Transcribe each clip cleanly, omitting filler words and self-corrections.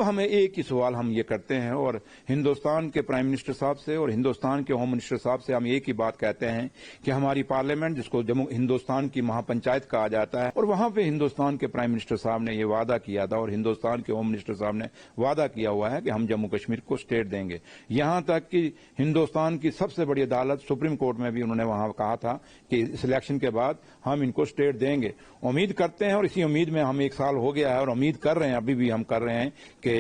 हमें एक ही सवाल हम ये करते हैं और हिंदुस्तान के प्राइम मिनिस्टर साहब से और हिंदुस्तान के होम मिनिस्टर साहब से हम एक ही बात कहते हैं कि हमारी पार्लियामेंट, जिसको जम्मू हिंदुस्तान की महापंचायत कहा जाता है, और वहां पे हिंदुस्तान के प्राइम मिनिस्टर साहब ने ये वादा किया था और हिंदुस्तान के होम मिनिस्टर साहब ने वादा किया हुआ है कि हम जम्मू कश्मीर को स्टेट देंगे। यहां तक कि हिंदुस्तान की सबसे बड़ी अदालत सुप्रीम कोर्ट में भी उन्होंने वहां कहा था कि इस इलेक्शन के बाद हम इनको स्टेट देंगे। उम्मीद करते हैं और इसी उम्मीद में हम 1 साल हो गया है और उम्मीद कर रहे हैं, अभी भी हम कर रहे हैं कि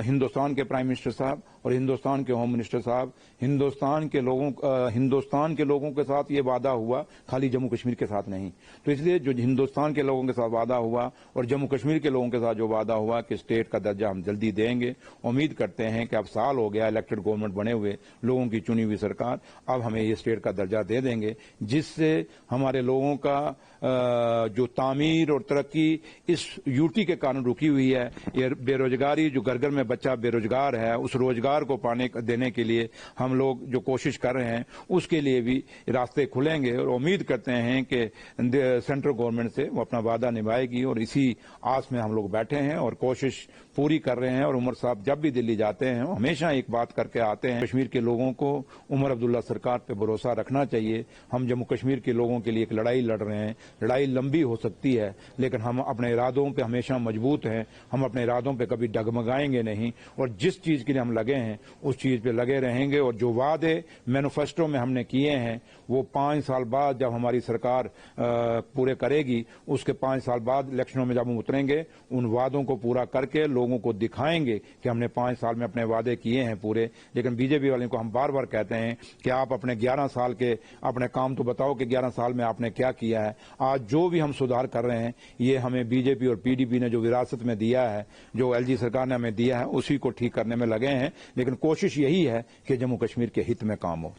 हिंदुस्तान के प्राइम मिनिस्टर साहब और हिंदुस्तान के होम मिनिस्टर साहब हिंदुस्तान के लोगों के साथ ये वादा हुआ, खाली जम्मू कश्मीर के साथ नहीं। तो इसलिए जो हिंदुस्तान के लोगों के साथ वादा हुआ और जम्मू कश्मीर के लोगों के साथ जो वादा हुआ कि स्टेट का दर्जा हम जल्दी देंगे, उम्मीद करते हैं कि अब साल हो गया इलेक्टेड गवर्नमेंट बने हुए, लोगों की चुनी हुई सरकार, अब हमें ये स्टेट का दर्जा दे देंगे, जिससे हमारे लोगों का जो तामीर और तरक्की इस यूटी के कारण रुकी हुई है, ये बेरोजगारी, जो घर घर में बच्चा बेरोजगार है, उस रोजगार को देने के लिए हम लोग जो कोशिश कर रहे हैं, उसके लिए भी रास्ते खुलेंगे और उम्मीद करते हैं कि सेंट्रल गवर्नमेंट से वो अपना वादा निभाएगी और इसी आस में हम लोग बैठे हैं और कोशिश पूरी कर रहे हैं। और उमर साहब जब भी दिल्ली जाते हैं हमेशा एक बात करके आते हैं, कश्मीर के लोगों को उमर अब्दुल्ला सरकार पे भरोसा रखना चाहिए। हम जम्मू कश्मीर के लोगों के लिए एक लड़ाई लड़ रहे हैं, लड़ाई लंबी हो सकती है लेकिन हम अपने इरादों पे हमेशा मजबूत हैं, हम अपने इरादों पे कभी डगमगाएंगे नहीं और जिस चीज के लिए हम लगे हैं उस चीज पे लगे रहेंगे। और जो वादे मैनिफेस्टो में हमने किए हैं वो 5 साल बाद जब हमारी सरकार पूरे करेगी, उसके 5 साल बाद इलेक्शनों में जब हम उतरेंगे, उन वादों को पूरा करके लोगों को दिखाएंगे कि हमने 5 साल में अपने वादे किए हैं पूरे। लेकिन बीजेपी वाले को हम बार बार कहते हैं कि आप अपने 11 साल के अपने काम तो बताओ कि 11 साल में आपने क्या किया है। आज जो भी हम सुधार कर रहे हैं ये हमें बीजेपी और पीडीपी ने जो विरासत में दिया है, जो एलजी सरकार ने हमें दिया है, उसी को ठीक करने में लगे हैं। लेकिन कोशिश यही है कि जम्मू कश्मीर के हित में काम हो।